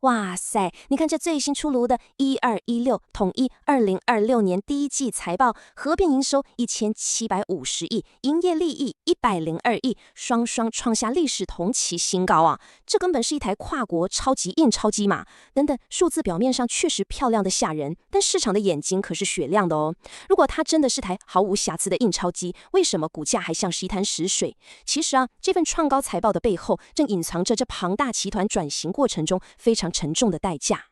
哇塞，你看这最新出炉的1216统一2026年第一季财报，合并营收1750亿，营业利益102亿，双双创下历史同期新高啊！这根本是一台跨国超级印钞机嘛！等等，数字表面上确实漂亮的吓人，但市场的眼睛可是雪亮的哦。如果它真的是台毫无瑕疵的印钞机，为什么股价还像是一滩死水？其实啊，这份创高财报的背后，正隐藏着这庞大集团转型过程中非常沉重的代价。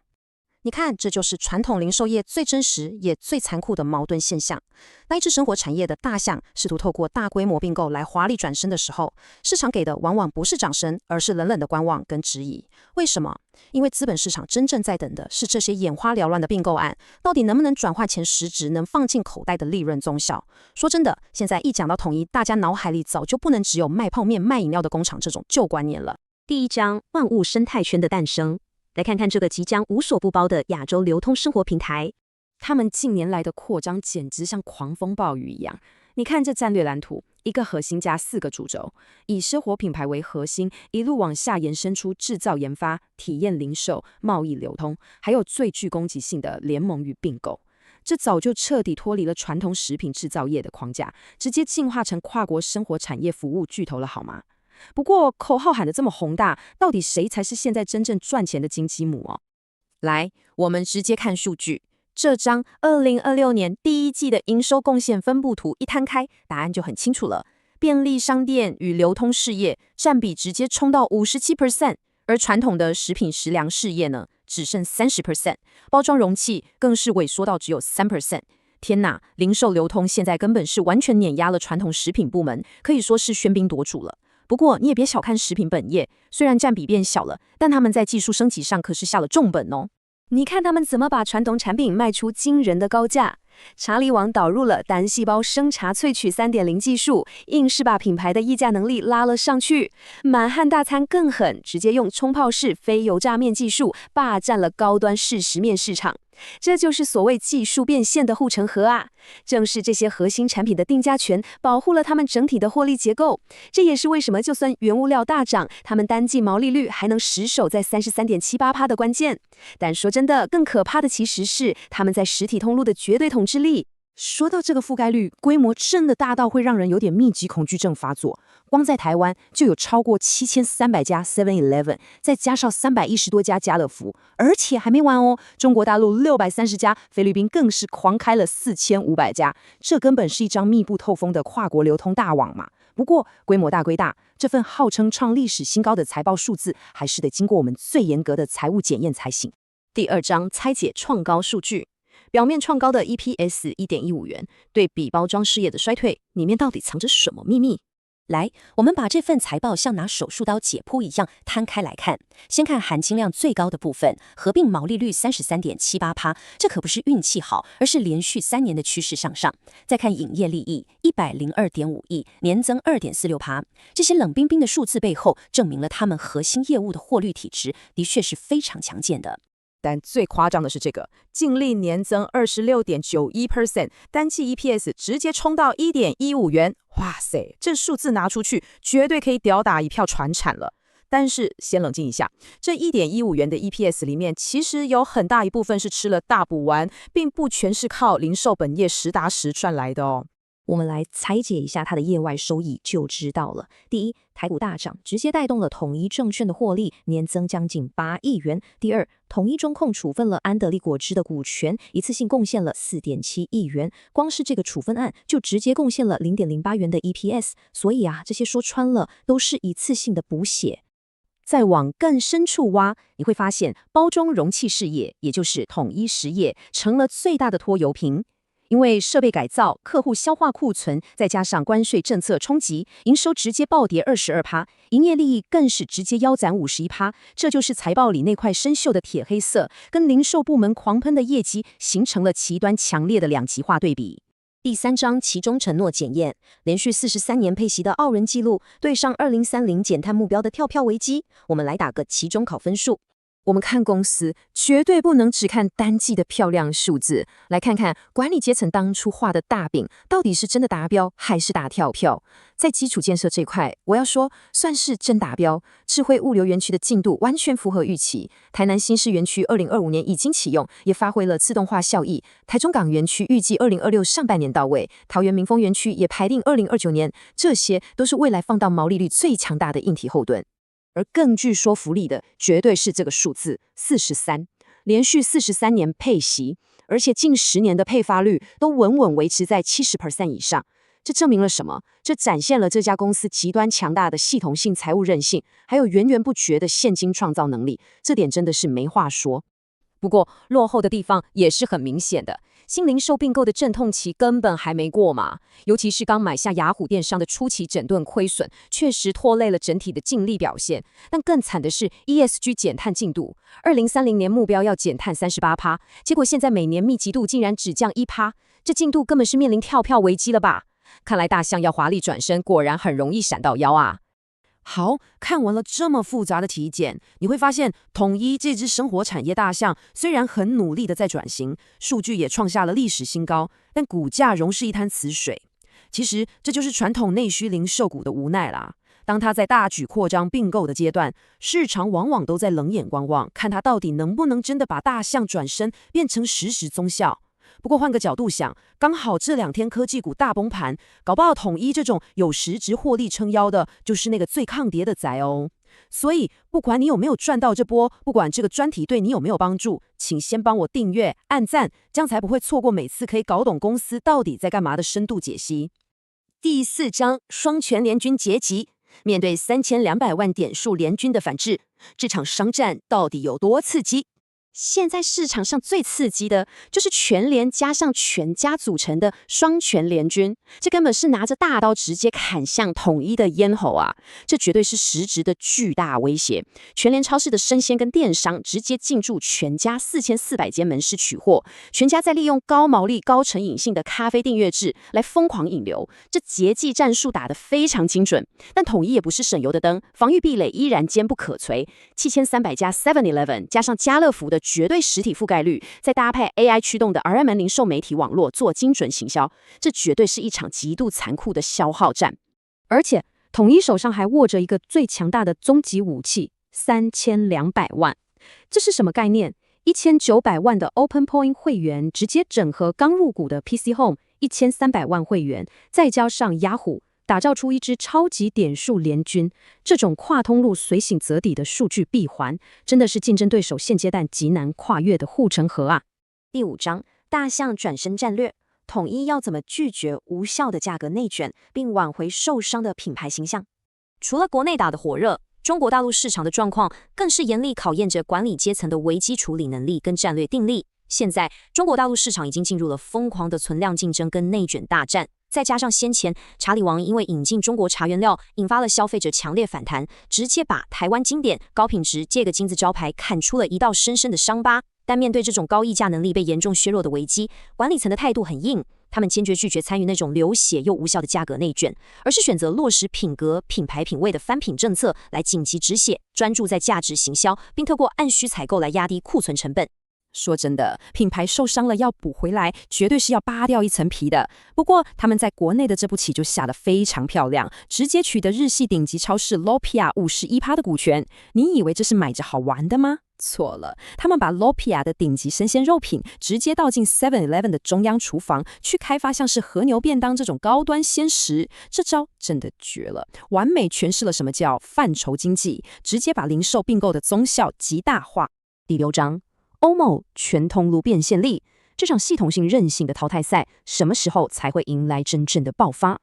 你看，这就是传统零售业最真实也最残酷的矛盾现象。当一只生活产业的大象试图透过大规模并购来华丽转身的时候，市场给的往往不是掌声，而是冷冷的观望跟质疑。为什么？因为资本市场真正在等的是这些眼花缭乱的并购案，到底能不能转化成实质能放进口袋的利润综效？说真的，现在一讲到统一，大家脑海里早就不能只有卖泡面、卖饮料的工厂这种旧观念了。第一章，万物生态圈的诞生。来看看这个即将无所不包的亚洲流通生活平台，他们近年来的扩张简直像狂风暴雨一样。你看这战略蓝图，一个核心加4个主轴，以生活品牌为核心，一路往下延伸出制造研发、体验零售、贸易流通，还有最具攻击性的联盟与并购。这早就彻底脱离了传统食品制造业的框架，直接进化成跨国生活产业服务巨头了，好吗？不过口号喊得这么宏大，到底谁才是现在真正赚钱的金鸡母哦？来，我们直接看数据。这张2026年第一季的营收贡献分布图一摊开，答案就很清楚了。便利商店与流通事业占比直接冲到57%，而传统的食品食粮事业呢，只剩30%，包装容器更是萎缩到只有3%。天哪，零售流通现在根本是完全碾压了传统食品部门，可以说是喧宾夺主了。不过，你也别小看食品本业，虽然占比变小了，但他们在技术升级上可是下了重本哦。你看他们怎么把传统产品卖出惊人的高价。茶理网导入了单细胞生茶萃取 3.0 技术，硬是把品牌的议价能力拉了上去。满汉大餐更狠，直接用冲泡式非油炸面技术霸占了高端适食面市场。这就是所谓技术变现的护城河啊！正是这些核心产品的定价权，保护了他们整体的获利结构。这也是为什么就算原物料大涨，他们单季毛利率还能死守在33.78%的关键。但说真的，更可怕的其实是他们在实体通路的绝对统治力。说到这个覆盖率，规模真的大到会让人有点密集恐惧症发作。光在台湾就有超过7300家 7-Eleven， 再加上310多家家乐福，而且还没完哦，中国大陆630家，菲律宾更是狂开了4500家，这根本是一张密不透风的跨国流通大网嘛。不过规模大归大，这份号称创历史新高的财报数字，还是得经过我们最严格的财务检验才行。第二章，拆解创高数据。表面创高的 EPS 1.15元，对比包装事业的衰退，里面到底藏着什么秘密？来，我们把这份财报像拿手术刀解剖一样摊开来看。先看含金量最高的部分，合并毛利率33.78%，这可不是运气好，而是连续3年的趋势向上。再看营业利益102.5亿，年增2.46%。这些冷冰冰的数字背后，证明了他们核心业务的获利体质的确是非常强健的。但最夸张的是这个，净利年增26.91%，单季 EPS 直接冲到1.15元，哇塞，这数字拿出去，绝对可以吊打一票传产了。但是先冷静一下，这1.15元的 EPS 里面，其实有很大一部分是吃了大补丸，并不全是靠零售本业实打实赚来的哦。我们来拆解一下它的业外收益就知道了。第一，台股大涨，直接带动了统一证券的获利，年增将近8亿元。第二，统一中控处分了安得利果汁的股权，一次性贡献了4.7亿元，光是这个处分案就直接贡献了0.08元的 EPS。所以啊，这些说穿了都是一次性的补血。再往更深处挖，你会发现包装容器事业，也就是统一实业，成了最大的拖油瓶。因为设备改造、客户消化库存，再加上关税政策冲击，营收直接暴跌22%，营业利益更是直接腰斩51%。这就是财报里那块生锈的铁黑色，跟零售部门狂喷的业绩形成了极端强烈的两极化对比。第三章其中承诺检验，连续43年配息的傲人记录，对上2030减碳目标的跳票危机，我们来打个期中考分数。我们看公司，绝对不能只看单季的漂亮数字，来看看管理阶层当初画的大饼，到底是真的达标还是打跳票。在基础建设这块，我要说算是真达标。智慧物流园区的进度完全符合预期，台南新市园区2025年已经启用，也发挥了自动化效益。台中港园区预计2026上半年到位，桃园民丰园区也排定2029年，这些都是未来放到毛利率最强大的硬体后盾。而更具说服力的，绝对是这个数字43，连续43年配息，而且近10年的配发率都稳稳维持在70% 以上。这证明了什么？这展现了这家公司极端强大的系统性财务韧性，还有源源不绝的现金创造能力，这点真的是没话说。不过落后的地方也是很明显的，新零售并购的阵痛期根本还没过嘛，尤其是刚买下雅虎电商的初期整顿亏损，确实拖累了整体的净利表现。但更惨的是 ESG 减碳进度，2030年目标要减碳38%，结果现在每年密集度竟然只降1%，这进度根本是面临跳票危机了吧？看来大象要华丽转身，果然很容易闪到腰啊。好，看完了这么复杂的体检，你会发现统一这只生活产业大象虽然很努力的在转型，数据也创下了历史新高，但股价仍是一滩死水。其实这就是传统内需零售股的无奈啦。当它在大举扩张并购的阶段，市场往往都在冷眼观望，看它到底能不能真的把大象转身变成实时宗效。不过换个角度想，刚好这2天科技股大崩盘，搞不好统一这种有实质获利撑腰的，就是那个最抗跌的仔哦。所以不管你有没有赚到这波，不管这个专题对你有没有帮助，请先帮我订阅、按赞，这样才不会错过每次可以搞懂公司到底在干嘛的深度解析。第4章双拳联军结集，面对3200万点数联军的反制，这场商战到底有多刺激？现在市场上最刺激的就是全联加上全家组成的双拳联军，这根本是拿着大刀直接砍向统一的咽喉啊！这绝对是实质的巨大威胁。全联超市的生鲜跟电商直接进驻全家4400间门市取货，全家再利用高毛利高成瘾性的咖啡订阅制来疯狂引流，这节季战术打得非常精准。但统一也不是省油的灯，防御壁垒依然坚不可摧。7300家 7-Eleven 加上家乐福的绝对实体覆盖率，再搭配 AI 驱动的 RMN 零售媒体网络做精准行销，这绝对是一场极度残酷的消耗战。而且统一手上还握着一个最强大的终极武器3200万，这是什么概念？1900万的 Open Point 会员直接整合刚入股的 PC Home 1300万会员，再加上雅虎，打造出一支超级点数联军。这种跨通路随行则底的数据闭环，真的是竞争对手现阶段极难跨越的护城河啊。第5章大象转身战略，统一要怎么拒绝无效的价格内卷，并挽回受伤的品牌形象？除了国内打得火热，中国大陆市场的状况更是严厉考验着管理阶层的危机处理能力跟战略定力。现在中国大陆市场已经进入了疯狂的存量竞争跟内卷大战，再加上先前查理王因为引进中国茶原料，引发了消费者强烈反弹，直接把台湾经典高品质这个金字招牌砍出了一道深深的伤疤。但面对这种高溢价能力被严重削弱的危机，管理层的态度很硬，他们坚决拒绝参与那种流血又无效的价格内卷，而是选择落实品格、品牌品味的翻品政策来紧急止血，专注在价值行销，并透过按需采购来压低库存成本。说真的，品牌受伤了要补回来，绝对是要扒掉一层皮的。不过他们在国内的这步棋就下得非常漂亮，直接取得日系顶级超市 Lopia 51%的股权。你以为这是买着好玩的吗？错了，他们把 Lopia 的顶级生鲜肉品直接倒进 7-Eleven 的中央厨房，去开发像是和牛便当这种高端鲜食。这招真的绝了，完美诠释了什么叫范畴经济，直接把零售并购的宗效极大化。第6章欧某全通路变现力，这场系统性韧性的淘汰赛，什么时候才会迎来真正的爆发？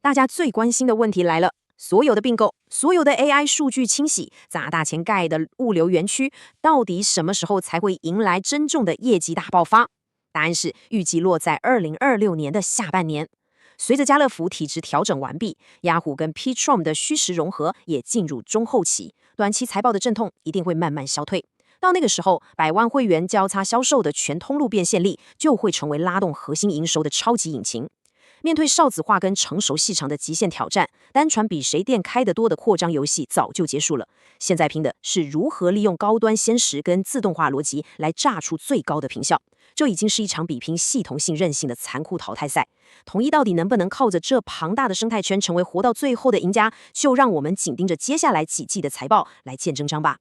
大家最关心的问题来了，所有的并购，所有的 AI 数据清洗，砸大钱盖的物流园区，到底什么时候才会迎来真正的业绩大爆发？答案是预计落在2026年的下半年。随着家乐福体制调整完毕，雅虎跟 P-Trom 的虚实融合也进入中后期，短期财报的阵痛一定会慢慢消退。到那个时候，100万会员交叉销售的全通路变现力就会成为拉动核心营收的超级引擎。面对少子化跟成熟细长的极限挑战，单传比谁店开得多的扩张游戏早就结束了。现在拼的是如何利用高端鲜食跟自动化逻辑来榨出最高的平效。这已经是一场比拼系统性韧性的残酷淘汰赛。统一到底能不能靠着这庞大的生态圈成为活到最后的赢家，就让我们紧盯着接下来几季的财报来见真章吧。